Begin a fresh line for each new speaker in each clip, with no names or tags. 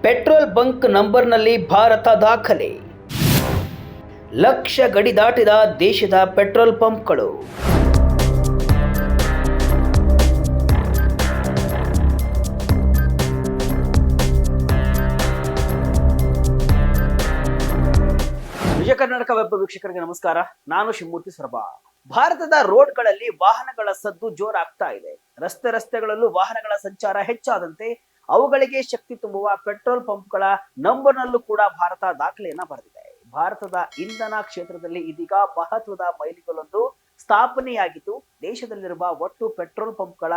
Petrol bunk ನಂಬರ್ನಲ್ಲಿ Bharat ದಾಖಲೆ. ಲಕ್ಷ ಗಡಿ ದಾಟಿದ ದೇಶದ ಪೆಟ್ರೋಲ್ ಪಂಪ್ಗಳು. ವಿಜಯ ಕರ್ನಾಟಕ ವೆಬ್ ವೀಕ್ಷಕರಿಗೆ ನಮಸ್ಕಾರ. ನಾನು ಶಿವಮೂರ್ತಿ ಸೊರಬ. ಭಾರತದ ರೋಡ್ಗಳಲ್ಲಿ ವಾಹನಗಳ ಸದ್ದು ಜೋರಾಗ್ತಾ ಇದೆ. ರಸ್ತೆಗಳಲ್ಲೂ ವಾಹನಗಳ ಸಂಚಾರ ಹೆಚ್ಚಾದಂತೆ ಅವುಗಳಿಗೆ ಶಕ್ತಿ ತುಂಬುವ ಪೆಟ್ರೋಲ್ ಪಂಪ್ಗಳ ನಂಬರ್ನಲ್ಲೂ ಕೂಡ ಭಾರತ ದಾಖಲೆಯನ್ನ ಬರೆದಿದೆ. ಭಾರತದ ಇಂಧನ ಕ್ಷೇತ್ರದಲ್ಲಿ ಇದೀಗ ಮಹತ್ವದ ಮೈಲಿಗಲ್ಲೊಂದು ಸ್ಥಾಪನೆಯಾಗಿದ್ದು, ದೇಶದಲ್ಲಿರುವ ಒಟ್ಟು ಪೆಟ್ರೋಲ್ ಪಂಪ್ಗಳ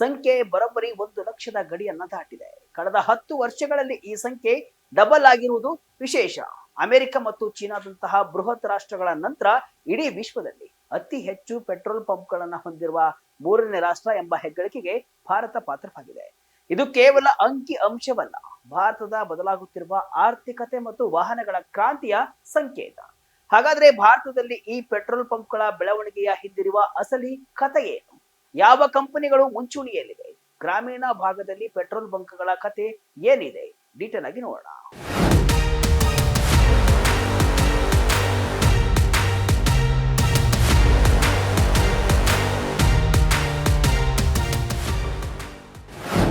ಸಂಖ್ಯೆ ಬರೋಬ್ಬರಿ 1 ಲಕ್ಷದ ಗಡಿಯನ್ನ ದಾಟಿದೆ. ಕಳೆದ 10 ವರ್ಷಗಳಲ್ಲಿ ಈ ಸಂಖ್ಯೆ ಡಬಲ್ ಆಗಿರುವುದು ವಿಶೇಷ. ಅಮೆರಿಕ ಮತ್ತು ಚೀನಾದಂತಹ ಬೃಹತ್ ರಾಷ್ಟ್ರಗಳ ನಂತರ ಇಡೀ ವಿಶ್ವದಲ್ಲಿ ಅತಿ ಹೆಚ್ಚು ಪೆಟ್ರೋಲ್ ಪಂಪ್ಗಳನ್ನ ಹೊಂದಿರುವ 3ನೇ ರಾಷ್ಟ್ರ ಎಂಬ ಹೆಗ್ಗಳಿಕೆಗೆ ಭಾರತ ಪಾತ್ರವಾಗಿದೆ. ಇದು ಕೇವಲ ಅಂಕಿ ಅಂಶವಲ್ಲ, ಭಾರತದ ಬದಲಾಗುತ್ತಿರುವ ಆರ್ಥಿಕತೆ ಮತ್ತು ವಾಹನಗಳ ಕ್ರಾಂತಿಯ ಸಂಕೇತ. ಹಾಗಾದ್ರೆ ಭಾರತದಲ್ಲಿ ಈ ಪೆಟ್ರೋಲ್ ಪಂಪ್ಗಳ ಬೆಳವಣಿಗೆಯ ಹಿಂದಿರುವ ಅಸಲಿ ಕಥೆ ಏನು? ಯಾವ ಕಂಪನಿಗಳು ಮುಂಚೂಣಿಯಲ್ಲಿವೆ? ಗ್ರಾಮೀಣ ಭಾಗದಲ್ಲಿ ಪೆಟ್ರೋಲ್ ಬಂಕ್ಗಳ ಕಥೆ ಏನಿದೆ? ಡೀಟೇಲ್ ಆಗಿ ನೋಡೋಣ.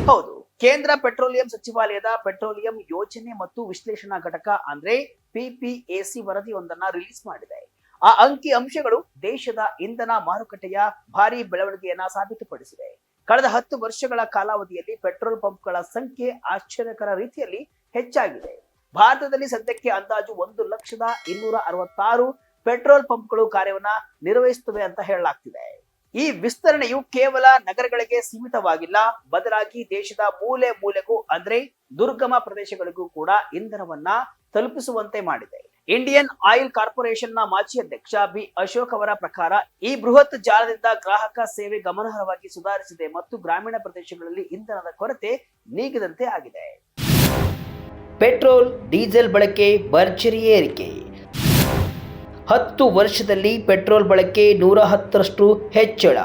ಹೌದು, ಕೇಂದ್ರ ಪೆಟ್ರೋಲಿಯಂ ಸಚಿವಾಲಯದ ಪೆಟ್ರೋಲಿಯಂ ಯೋಜನೆ ಮತ್ತು ವಿಶ್ಲೇಷಣಾ ಘಟಕ ಅಂದ್ರೆ PPAC ವರದಿಯೊಂದನ್ನ ರಿಲೀಸ್ ಮಾಡಿದೆ. ಆ ಅಂಕಿ ಅಂಶಗಳು ದೇಶದ ಇಂಧನ ಮಾರುಕಟ್ಟೆಯ ಭಾರಿ ಬೆಳವಣಿಗೆಯನ್ನ ಸಾಬೀತುಪಡಿಸಿದೆ. ಕಳೆದ 10 ವರ್ಷಗಳ ಕಾಲಾವಧಿಯಲ್ಲಿ ಪೆಟ್ರೋಲ್ ಪಂಪ್ಗಳ ಸಂಖ್ಯೆ ಆಶ್ಚರ್ಯಕರ ರೀತಿಯಲ್ಲಿ ಹೆಚ್ಚಾಗಿದೆ. ಭಾರತದಲ್ಲಿ ಸದ್ಯಕ್ಕೆ ಅಂದಾಜು 1,266,000 ಪೆಟ್ರೋಲ್ ಪಂಪ್ಗಳು ಕಾರ್ಯವನ್ನ ನಿರ್ವಹಿಸುತ್ತವೆ ಅಂತ ಹೇಳಲಾಗ್ತಿದೆ. ಈ ವಿಸ್ತರಣೆಯು ಕೇವಲ ನಗರಗಳಿಗೆ ಸೀಮಿತವಾಗಿಲ್ಲ, ಬದಲಾಗಿ ದೇಶದ ಮೂಲೆ ಮೂಲೆಗೂ ಅಂದ್ರೆ ದುರ್ಗಮ ಪ್ರದೇಶಗಳಿಗೂ ಕೂಡ ಇಂಧನವನ್ನ ತಲುಪಿಸುವಂತೆ ಮಾಡಿದೆ. ಇಂಡಿಯನ್ ಆಯಿಲ್ ಕಾರ್ಪೊರೇಷನ್ ನ ಮಾಜಿ ಅಧ್ಯಕ್ಷ ಬಿ ಅಶೋಕ್ ಅವರ ಪ್ರಕಾರ ಈ ಬೃಹತ್ ಜಾಲದಿಂದ ಗ್ರಾಹಕ ಸೇವೆ ಗಮನಾರ್ಹವಾಗಿ ಸುಧಾರಿಸಿದೆ ಮತ್ತು ಗ್ರಾಮೀಣ ಪ್ರದೇಶಗಳಲ್ಲಿ ಇಂಧನದ ಕೊರತೆ ನೀಗಿದಂತೆ ಆಗಿದೆ. ಪೆಟ್ರೋಲ್ ಡೀಸೆಲ್ ಬಳಕೆ ಭರ್ಜರಿ ಏರಿಕೆ. 10 ವರ್ಷದಲ್ಲಿ ಪೆಟ್ರೋಲ್ ಬಳಕೆ 110ರಷ್ಟು ಹೆಚ್ಚಳ.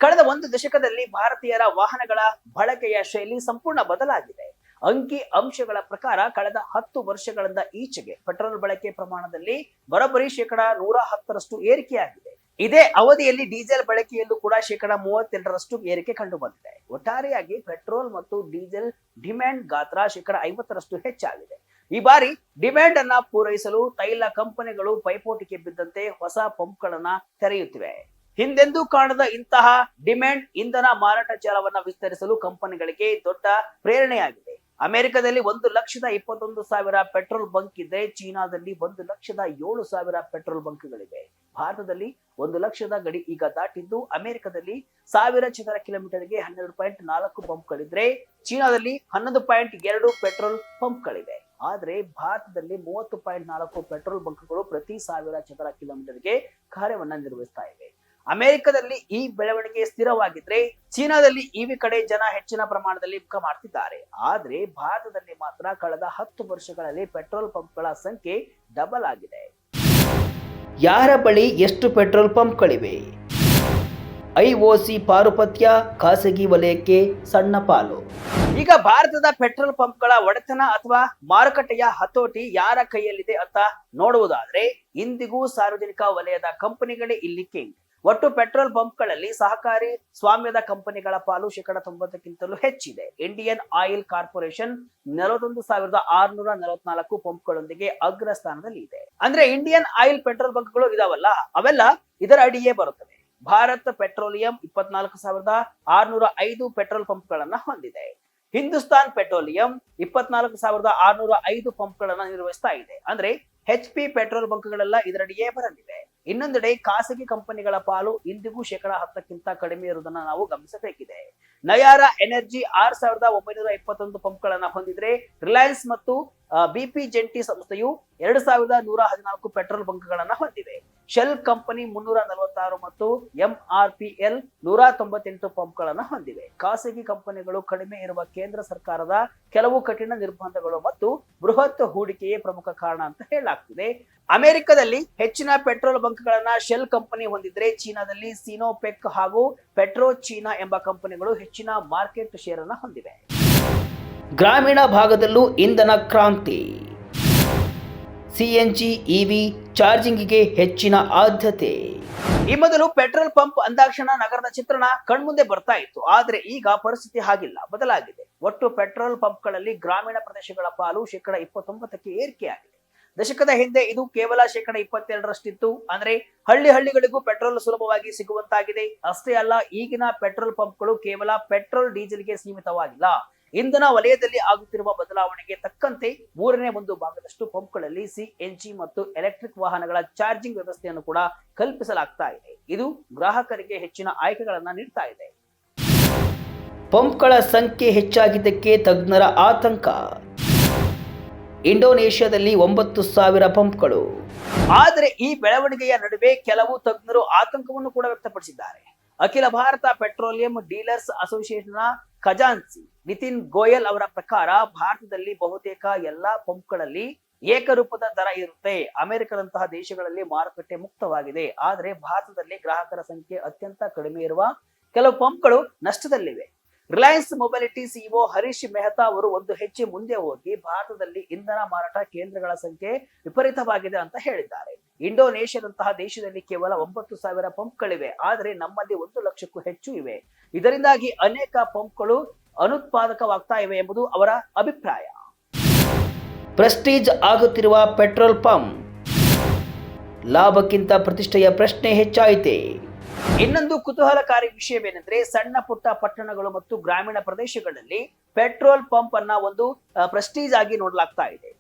ಕಳೆದ 1 ದಶಕದಲ್ಲಿ ಭಾರತೀಯರ ವಾಹನಗಳ ಬಳಕೆಯ ಶೈಲಿ ಸಂಪೂರ್ಣ ಬದಲಾಗಿದೆ. ಅಂಕಿ ಅಂಶಗಳ ಪ್ರಕಾರ ಕಳೆದ 10 ವರ್ಷಗಳಿಂದ ಈಚೆಗೆ ಪೆಟ್ರೋಲ್ ಬಳಕೆ ಪ್ರಮಾಣದಲ್ಲಿ ಬರೋಬ್ಬರಿ 110ರಷ್ಟು ಏರಿಕೆಯಾಗಿದೆ. ಇದೇ ಅವಧಿಯಲ್ಲಿ ಡೀಸೆಲ್ ಬಳಕೆಯಲ್ಲೂ ಕೂಡ 38ರಷ್ಟು ಏರಿಕೆ ಕಂಡು ಬಂದಿದೆ. ಒಟ್ಟಾರೆಯಾಗಿ ಪೆಟ್ರೋಲ್ ಮತ್ತು ಡೀಸೆಲ್ ಡಿಮ್ಯಾಂಡ್ ಗಾತ್ರ 50ರಷ್ಟು ಹೆಚ್ಚಾಗಿದೆ. ಈ ಬಾರಿ ಡಿಮ್ಯಾಂಡ್ ಅನ್ನ ಪೂರೈಸಲು ತೈಲ ಕಂಪನಿಗಳು ಪೈಪೋಟಿಗೆ ಬಿದ್ದಂತೆ ಹೊಸ ಪಂಪ್ಗಳನ್ನ ತೆರೆಯುತ್ತಿವೆ. ಹಿಂದೆಂದೂ ಕಾಣದ ಇಂತಹ ಡಿಮ್ಯಾಂಡ್ ಇಂಧನ ಮಾರಾಟ ಜಾಲವನ್ನ ವಿಸ್ತರಿಸಲು ಕಂಪನಿಗಳಿಗೆ ದೊಡ್ಡ ಪ್ರೇರಣೆಯಾಗಿದೆ. ಅಮೆರಿಕದಲ್ಲಿ 1,21,000 ಪೆಟ್ರೋಲ್ ಬಂಕ್ ಇದ್ರೆ ಚೀನಾದಲ್ಲಿ 1,07,000 ಪೆಟ್ರೋಲ್ ಬಂಕ್ಗಳಿವೆ. ಭಾರತದಲ್ಲಿ 1 ಲಕ್ಷದ ಗಡಿ ಈಗ ದಾಟಿದ್ದು, ಅಮೆರಿಕದಲ್ಲಿ 1000 ಚದರ ಕಿಲೋಮೀಟರ್ಗೆ 12.4 ಪಂಪ್ಗಳಿದ್ರೆ ಚೀನಾದಲ್ಲಿ 11.2 ಪೆಟ್ರೋಲ್ ಪಂಪ್ಗಳಿವೆ. ಆದ್ರೆ ಭಾರತದಲ್ಲಿ 30.4 ಪೆಟ್ರೋಲ್ ಬಂಕ್ಗಳು ಪ್ರತಿ 1000 ಚದರ ಕಿಲೋಮೀಟರ್ಗೆ ಕಾರ್ಯವನ್ನ ನಿರ್ವಹಿಸ್ತಾ ಇವೆ. ಅಮೆರಿಕದಲ್ಲಿ ಈ ಬೆಳವಣಿಗೆ ಸ್ಥಿರವಾಗಿದ್ರೆ ಚೀನಾದಲ್ಲಿ ಈ ಕಡೆ ಜನ ಹೆಚ್ಚಿನ ಪ್ರಮಾಣದಲ್ಲಿ ಮುಖ ಮಾಡ್ತಿದ್ದಾರೆ. ಆದ್ರೆ ಭಾರತದಲ್ಲಿ ಮಾತ್ರ ಕಳೆದ 10 ವರ್ಷಗಳಲ್ಲಿ ಪೆಟ್ರೋಲ್ ಪಂಪ್ಗಳ ಸಂಖ್ಯೆ ಡಬಲ್ ಆಗಿದೆ. ಯಾರ ಬಳಿ ಎಷ್ಟು ಪೆಟ್ರೋಲ್ ಪಂಪ್ಗಳಿವೆ? IOC ಪಾರುಪತ್ಯ, ಖಾಸಗಿ ವಲಯಕ್ಕೆ ಸಣ್ಣ ಪಾಲು. ಈಗ ಭಾರತದ ಪೆಟ್ರೋಲ್ ಪಂಪ್ಗಳ ಒಡೆತನ ಅಥವಾ ಮಾರುಕಟ್ಟೆಯ ಹತೋಟಿ ಯಾರ ಕೈಯಲ್ಲಿದೆ ಅಂತ ನೋಡುವುದಾದ್ರೆ ಇಂದಿಗೂ ಸಾರ್ವಜನಿಕ ವಲಯದ ಕಂಪನಿಗಳೇ ಇಲ್ಲಿ ಕಿಂಗ್. ಒಟ್ಟು ಪೆಟ್ರೋಲ್ ಪಂಪ್ಗಳಲ್ಲಿ ಸಹಕಾರಿ ಸ್ವಾಮ್ಯದ ಕಂಪನಿಗಳ ಪಾಲು 90ಕ್ಕಿಂತಲೂ ಹೆಚ್ಚಿದೆ. ಇಂಡಿಯನ್ ಆಯಿಲ್ ಕಾರ್ಪೊರೇಷನ್ 41,644 ಪಂಪ್ಗಳೊಂದಿಗೆ ಅಗ್ರ ಸ್ಥಾನದಲ್ಲಿ ಇದೆ. ಅಂದ್ರೆ ಇಂಡಿಯನ್ ಆಯಿಲ್ ಪೆಟ್ರೋಲ್ ಬಂಕ್ಗಳು ಇದಾವಲ್ಲ, ಅವೆಲ್ಲ ಇದರ ಅಡಿಯೇ ಬರುತ್ತವೆ. ಭಾರತ್ ಪೆಟ್ರೋಲಿಯಂ 24,605 ಪೆಟ್ರೋಲ್ ಪಂಪ್ಗಳನ್ನ ಹೊಂದಿದೆ. ಹಿಂದೂಸ್ತಾನ್ ಪೆಟ್ರೋಲಿಯಂ 24,605 ಪಂಪ್ಗಳನ್ನ ನಿರ್ವಹಿಸ್ತಾ ಇದೆ. ಅಂದ್ರೆ HP ಪೆಟ್ರೋಲ್ ಬಂಕ್ಗಳೆಲ್ಲ ಇದರಡಿಯೇ ಬರಲಿವೆ. ಇನ್ನೊಂದೆಡೆ ಖಾಸಗಿ ಕಂಪನಿಗಳ ಪಾಲು ಇಂದಿಗೂ 10%ಕ್ಕಿಂತ ಕಡಿಮೆ ಇರುವುದನ್ನ ನಾವು ಗಮನಿಸಬೇಕಿದೆ. ನಯಾರಾ ಎನರ್ಜಿ 6,921 ಪಂಪ್ಗಳನ್ನ ಹೊಂದಿದ್ರೆ ರಿಲಯನ್ಸ್ ಮತ್ತು BP ಜಂಟಿ ಸಂಸ್ಥೆಯು 2,114 ಪೆಟ್ರೋಲ್ ಬಂಕ್ಗಳನ್ನ ಹೊಂದಿವೆ. ಶೆಲ್ ಕಂಪನಿ 346 ಮತ್ತು MRPL 198 ಪಂಪ್ಗಳನ್ನ ಹೊಂದಿವೆ. ಖಾಸಗಿ ಕಂಪನಿಗಳು ಕಡಿಮೆ ಇರುವ ಕೇಂದ್ರ ಸರ್ಕಾರದ ಕೆಲವು ಕಠಿಣ ನಿರ್ಬಂಧಗಳು ಮತ್ತು ಬೃಹತ್ ಹೂಡಿಕೆಯೇ ಪ್ರಮುಖ ಕಾರಣ ಅಂತ ಹೇಳಲಾಗ್ತಿದೆ. ಅಮೆರಿಕದಲ್ಲಿ ಹೆಚ್ಚಿನ ಪೆಟ್ರೋಲ್ ಬಂಕ್ಗಳನ್ನ ಶೆಲ್ ಕಂಪನಿ ಹೊಂದಿದ್ರೆ ಚೀನಾದಲ್ಲಿ ಸಿನೋಪೆಕ್ ಹಾಗೂ ಪೆಟ್ರೋ ಚೀನಾ ಎಂಬ ಕಂಪನಿಗಳು ಹೆಚ್ಚಿನ ಮಾರ್ಕೆಟ್ ಶೇರ್ ಅನ್ನ ಹೊಂದಿವೆ. ಗ್ರಾಮೀಣ ಭಾಗದಲ್ಲೂ ಇಂಧನ ಕ್ರಾಂತಿ. ಸಿಎನ್ಜಿ ಇವಿ ಚಾರ್ಜಿಂಗಿಗೆ ಹೆಚ್ಚಿನ ಆದ್ಯತೆ. ಈ ಮೊದಲು ಪೆಟ್ರೋಲ್ ಪಂಪ್ ಅಂದಾಕ್ಷಣ ನಗರದ ಚಿತ್ರಣ ಕಣ್ಮುಂದೆ ಬರ್ತಾ ಇತ್ತು. ಆದರೆ ಈಗ ಪರಿಸ್ಥಿತಿ ಹಾಗಿಲ್ಲ, ಬದಲಾಗಿದೆ. ಒಟ್ಟು ಪೆಟ್ರೋಲ್ ಪಂಪ್ಗಳಲ್ಲಿ ಗ್ರಾಮೀಣ ಪ್ರದೇಶಗಳ ಪಾಲು 29% ಏರಿಕೆಯಾಗಿದೆ. ದಶಕದ ಹಿಂದೆ ಇದು ಕೇವಲ 22% ಅಂದ್ರೆ ಹಳ್ಳಿಗಳಿಗೂ ಪೆಟ್ರೋಲ್ ಸುಲಭವಾಗಿ ಸಿಗುವಂತಾಗಿದೆ. ಅಷ್ಟೇ ಅಲ್ಲ, ಈಗಿನ ಪೆಟ್ರೋಲ್ ಪಂಪ್ಗಳು ಕೇವಲ ಪೆಟ್ರೋಲ್ ಡೀಸೆಲ್ಗೆ ಸೀಮಿತವಾಗಿಲ್ಲ. ಇಂಧನ ವಲಯದಲ್ಲಿ ಆಗುತ್ತಿರುವ ಬದಲಾವಣೆಗೆ ತಕ್ಕಂತೆ 1/3 ಭಾಗದಷ್ಟು ಪಂಪ್ಗಳಲ್ಲಿ ಸಿಎನ್ಜಿ ಮತ್ತು ಎಲೆಕ್ಟ್ರಿಕ್ ವಾಹನಗಳ ಚಾರ್ಜಿಂಗ್ ವ್ಯವಸ್ಥೆಯನ್ನು ಕೂಡ ಕಲ್ಪಿಸಲಾಗ್ತಾ ಇದೆ. ಇದು ಗ್ರಾಹಕರಿಗೆ ಹೆಚ್ಚಿನ ಆಯ್ಕೆಗಳನ್ನ ನೀಡ್ತಾ ಇದೆ. ಪಂಪ್ಗಳ ಸಂಖ್ಯೆ ಹೆಚ್ಚಾಗಿದ್ದಕ್ಕೆ ತಜ್ಞರ ಆತಂಕ. ಇಂಡೋನೇಷ್ಯಾದಲ್ಲಿ 9,000 ಪಂಪ್ಗಳು. ಆದರೆ ಈ ಬೆಳವಣಿಗೆಯ ನಡುವೆ ಕೆಲವು ತಜ್ಞರು ಆತಂಕವನ್ನು ಕೂಡ ವ್ಯಕ್ತಪಡಿಸಿದ್ದಾರೆ. ಅಖಿಲ ಭಾರತ ಪೆಟ್ರೋಲಿಯಂ ಡೀಲರ್ಸ್ ಅಸೋಸಿಯೇಷನ್ನ ಖಜಾಂಚಿ ನಿತಿನ್ ಗೋಯಲ್ ಅವರ ಪ್ರಕಾರ ಭಾರತದಲ್ಲಿ ಬಹುತೇಕ ಎಲ್ಲಾ ಪಂಪ್ಗಳಲ್ಲಿ ಏಕರೂಪದ ದರ ಇರುತ್ತೆ. ಅಮೆರಿಕದಂತಹ ದೇಶಗಳಲ್ಲಿ ಮಾರುಕಟ್ಟೆ ಮುಕ್ತವಾಗಿದೆ. ಆದರೆ ಭಾರತದಲ್ಲಿ ಗ್ರಾಹಕರ ಸಂಖ್ಯೆ ಅತ್ಯಂತ ಕಡಿಮೆ ಇರುವ ಕೆಲವು ಪಂಪ್ಗಳು ನಷ್ಟದಲ್ಲಿವೆ. ರಿಲಯನ್ಸ್ ಮೊಬಿಲಿಟಿ ಸಿಇಒ ಹರೀಶ್ ಮೆಹ್ತಾ ಅವರು ಒಂದು ಹೆಜ್ಜೆ ಮುಂದೆ ಹೋಗಿ ಭಾರತದಲ್ಲಿ ಇಂಧನ ಮಾರಾಟ ಕೇಂದ್ರಗಳ ಸಂಖ್ಯೆ ವಿಪರೀತವಾಗಿದೆ ಅಂತ ಹೇಳಿದ್ದಾರೆ. ಇಂಡೋನೇಷ್ಯಾದಂತಹ ದೇಶದಲ್ಲಿ ಕೇವಲ 9,000 ಪಂಪ್ಗಳಿವೆ, ಆದರೆ ನಮ್ಮಲ್ಲಿ 1 ಲಕ್ಷಕ್ಕೂ ಹೆಚ್ಚು ಇವೆ. ಇದರಿಂದಾಗಿ ಅನೇಕ ಪಂಪ್ಗಳು ಅನುತ್ಪಾದಕವಾಗ್ತಾ ಇವೆ ಎಂಬುದು ಅವರ ಅಭಿಪ್ರಾಯ. ಪ್ರೆಸ್ಟೀಜ್ ಆಗುತ್ತಿರುವ ಪೆಟ್ರೋಲ್ ಪಂಪ್, ಲಾಭಕ್ಕಿಂತ ಪ್ರತಿಷ್ಠೆಯ ಪ್ರಶ್ನೆ ಹೆಚ್ಚಾಯಿತೆ. ಇನ್ನೊಂದು ಕುತೂಹಲಕಾರಿ ವಿಷಯವೇನೆಂದ್ರೆ, ಸಣ್ಣ ಪುಟ್ಟ ಪಟ್ಟಣಗಳು ಮತ್ತು ಗ್ರಾಮೀಣ ಪ್ರದೇಶಗಳಲ್ಲಿ ಪೆಟ್ರೋಲ್ ಪಂಪ್ ಅನ್ನ ಒಂದು ಪ್ರೆಸ್ಟೀಜ್ ಆಗಿ ನೋಡಲಾಗ್ತಾ ಇದೆ.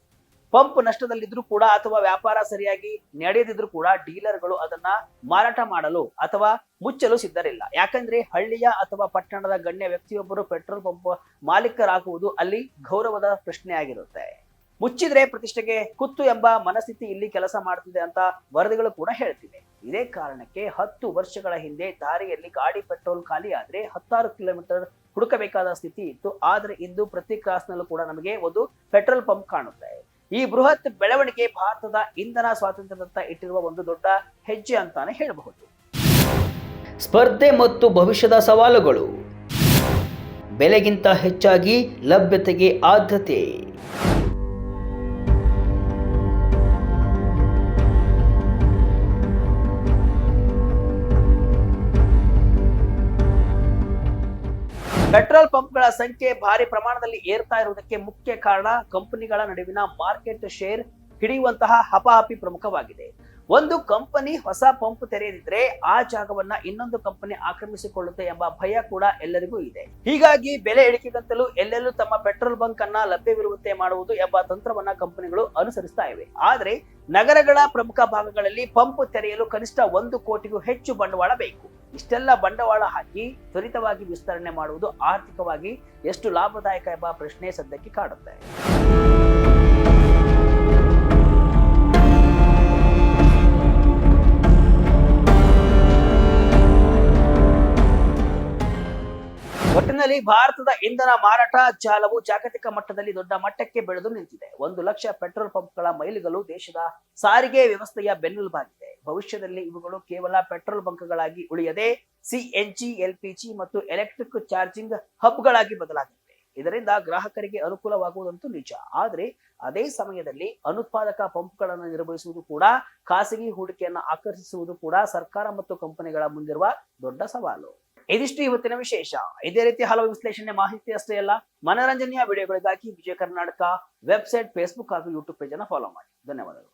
ಪಂಪ್ ನಷ್ಟದಲ್ಲಿದ್ರೂ ಕೂಡ ಅಥವಾ ವ್ಯಾಪಾರ ಸರಿಯಾಗಿ ನಡೆಯದಿದ್ರೂ ಕೂಡ ಡೀಲರ್ಗಳು ಅದನ್ನ ಮಾರಾಟ ಮಾಡಲು ಅಥವಾ ಮುಚ್ಚಲು ಸಿದ್ಧರಿಲ್ಲ. ಯಾಕಂದ್ರೆ ಹಳ್ಳಿಯ ಅಥವಾ ಪಟ್ಟಣದ ಗಣ್ಯ ವ್ಯಕ್ತಿಯೊಬ್ಬರು ಪೆಟ್ರೋಲ್ ಪಂಪ್ ಮಾಲೀಕರಾಗುವುದು ಅಲ್ಲಿ ಗೌರವದ ಪ್ರಶ್ನೆಯಾಗಿರುತ್ತೆ. ಮುಚ್ಚಿದ್ರೆ ಪ್ರತಿಷ್ಠೆಗೆ ಕುತ್ತು ಎಂಬ ಮನಸ್ಥಿತಿ ಇಲ್ಲಿ ಕೆಲಸ ಮಾಡ್ತಿದೆ ಅಂತ ವರದಿಗಳು ಕೂಡ ಹೇಳ್ತಿವೆ. ಇದೇ ಕಾರಣಕ್ಕೆ 10 ವರ್ಷಗಳ ಹಿಂದೆ ದಾರಿಯಲ್ಲಿ ಗಾಡಿ ಪೆಟ್ರೋಲ್ ಖಾಲಿ ಆದ್ರೆ 16 ಕಿಲೋಮೀಟರ್ ಹುಡುಕಬೇಕಾದ ಸ್ಥಿತಿ ಇತ್ತು. ಆದ್ರೆ ಇಂದು ಪ್ರತಿ ಕ್ರಾಸ್ನಲ್ಲೂ ಕೂಡ ನಮಗೆ ಒಂದು ಪೆಟ್ರೋಲ್ ಪಂಪ್ ಕಾಣುತ್ತೆ. ಈ ಬೃಹತ್ ಬೆಳವಣಿಗೆ ಭಾರತದ ಇಂಧನ ಸ್ವಾತಂತ್ರ್ಯದತ್ತ ಇಟ್ಟಿರುವ ಒಂದು ದೊಡ್ಡ ಹೆಜ್ಜೆ ಅಂತಾನೆ ಹೇಳಬಹುದು. ಸ್ಪರ್ಧೆ ಮತ್ತು ಭವಿಷ್ಯದ ಸವಾಲುಗಳು. ಬೆಲೆಗಿಂತ ಹೆಚ್ಚಾಗಿ ಲಭ್ಯತೆಗೆ ಆದ್ಯತೆ. ಪೆಟ್ರೋಲ್ ಪಂಪ್ಗಳ ಸಂಖ್ಯೆ ಭಾರಿ ಪ್ರಮಾಣದಲ್ಲಿ ಏರ್ತಾ ಇರುವುದಕ್ಕೆ ಮುಖ್ಯ ಕಾರಣ ಕಂಪನಿಗಳ ನಡುವಿನ ಮಾರ್ಕೆಟ್ ಶೇರ್ ಹಿಡಿಯುವಂತಹ ಹಪಾಹಪಿ ಪ್ರಮುಖವಾಗಿದೆ. ಒಂದು ಕಂಪನಿ ಹೊಸ ಪಂಪ್ ತೆರೆಯದಿದ್ರೆ ಆ ಜಾಗವನ್ನ ಇನ್ನೊಂದು ಕಂಪನಿ ಆಕ್ರಮಿಸಿಕೊಳ್ಳುತ್ತೆ ಎಂಬ ಭಯ ಕೂಡ ಎಲ್ಲರಿಗೂ ಇದೆ. ಹೀಗಾಗಿ ಬೆಲೆ ಇಳಿಕೆಗಂತಲೂ ಎಲ್ಲೆಲ್ಲೂ ತಮ್ಮ ಪೆಟ್ರೋಲ್ ಬಂಕ್ ಅನ್ನ ಲಭ್ಯವಿರುವಂತೆ ಮಾಡುವುದು ಎಂಬ ತಂತ್ರವನ್ನ ಕಂಪನಿಗಳು ಅನುಸರಿಸ್ತಾ ಇವೆ. ಆದ್ರೆ ನಗರಗಳ ಪ್ರಮುಖ ಭಾಗಗಳಲ್ಲಿ ಪಂಪ್ ತೆರೆಯಲು ಕನಿಷ್ಠ 1 ಕೋಟಿಗೂ ಹೆಚ್ಚು ಬಂಡವಾಳ ಬೇಕು. ಇಷ್ಟೆಲ್ಲ ಬಂಡವಾಳ ಹಾಕಿ ತ್ವರಿತವಾಗಿ ವಿಸ್ತರಣೆ ಮಾಡುವುದು ಆರ್ಥಿಕವಾಗಿ ಎಷ್ಟು ಲಾಭದಾಯಕ ಎಂಬ ಪ್ರಶ್ನೆ ಸದ್ಯಕ್ಕೆ ಕಾಡುತ್ತೆ. ಒಟ್ಟಿನಲ್ಲಿ ಭಾರತದ ಇಂಧನ ಮಾರಾಟ ಜಾಲವು ಜಾಗತಿಕ ಮಟ್ಟದಲ್ಲಿ ದೊಡ್ಡ ಮಟ್ಟಕ್ಕೆ ಬೆಳೆದು ನಿಂತಿದೆ. 1 ಲಕ್ಷ ಪೆಟ್ರೋಲ್ ಪಂಪ್ಗಳ ಮೈಲಿಗಲ್ಲು ದೇಶದ ಸಾರಿಗೆ ವ್ಯವಸ್ಥೆಯ ಬೆನ್ನೆಲುಬಾಗಿದೆ. ಭವಿಷ್ಯದಲ್ಲಿ ಇವುಗಳು ಕೇವಲ ಪೆಟ್ರೋಲ್ ಬಂಕ್ಗಳಾಗಿ ಉಳಿಯದೆ ಸಿಎನ್ಜಿ, ಎಲ್ಪಿಜಿ ಮತ್ತು ಎಲೆಕ್ಟ್ರಿಕ್ ಚಾರ್ಜಿಂಗ್ ಹಬ್ಗಳಾಗಿ ಬದಲಾಗುತ್ತೆ. ಇದರಿಂದ ಗ್ರಾಹಕರಿಗೆ ಅನುಕೂಲವಾಗುವುದಂತೂ ನಿಜ. ಆದ್ರೆ ಅದೇ ಸಮಯದಲ್ಲಿ ಅನುತ್ಪಾದಕ ಪಂಪ್ಗಳನ್ನು ನಿರ್ವಹಿಸುವುದು ಕೂಡ, ಖಾಸಗಿ ಹೂಡಿಕೆಯನ್ನು ಆಕರ್ಷಿಸುವುದು ಕೂಡ ಸರ್ಕಾರ ಮತ್ತು ಕಂಪನಿಗಳ ಮುಂದಿರುವ ದೊಡ್ಡ ಸವಾಲು. ಇದಿಷ್ಟು ಇವತ್ತಿನ ವಿಶೇಷ. ಇದೇ ರೀತಿ ಹಲವು ವಿಶ್ಲೇಷಣೆ ಮಾಹಿತಿ ಅಷ್ಟೇ ಅಲ್ಲ, ಮನರಂಜನೆಯ ವಿಡಿಯೋಗಳಿಗಾಗಿ ವಿಜಯ ಕರ್ನಾಟಕ ವೆಬ್ಸೈಟ್, ಫೇಸ್ಬುಕ್ ಹಾಗೂ ಯೂಟ್ಯೂಬ್ ಪೇಜ್ ಅನ್ನು ಫಾಲೋ ಮಾಡಿ. ಧನ್ಯವಾದಗಳು.